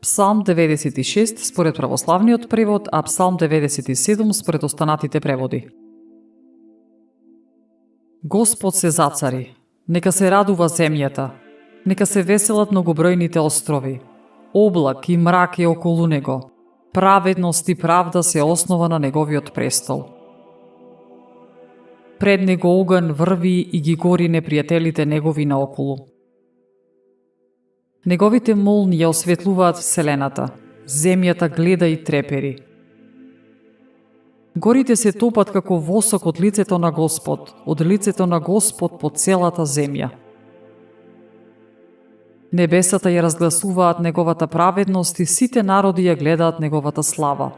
Псалм 96 според православниот превод, а Псалм 97 според останатите преводи. Господ се зацари, нека се радува земјата, нека се веселат многобројните острови. Облак и мрак е околу него, праведност и правда се основа на неговиот престол. Пред него оган врви и ги гори непријателите негови наоколу. Неговите молни ја осветлуваат вселената, земјата гледа и трепери. Горите се топат како восок од лицето на Господ, од лицето на Господ по целата земја. Небесата ја разгласуваат неговата праведност и сите народи ја гледаат неговата слава.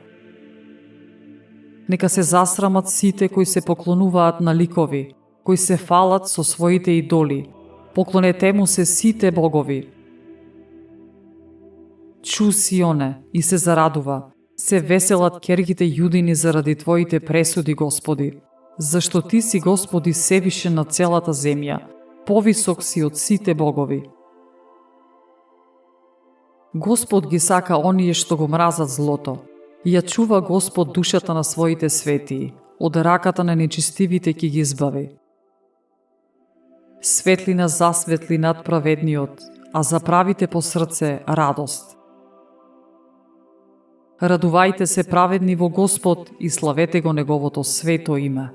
Нека се засрамат сите кои се поклонуваат на ликови, кои се фалат со своите идоли. Поклонете му се сите богови. Чу Сионе и се зарадува, се веселат керките јудини заради Твоите пресуди, Господи, зашто Ти си, Господи, севишен на целата земја, повисок си од сите богови. Господ ги сака оние што го мразат злото, и ја чува Господ душата на своите светии, од раката на нечистивите ќе ги избави. Светлина засветли над праведниот, а за правите по срце радост. Радувајте се праведни во Господ и славете го неговото свето име.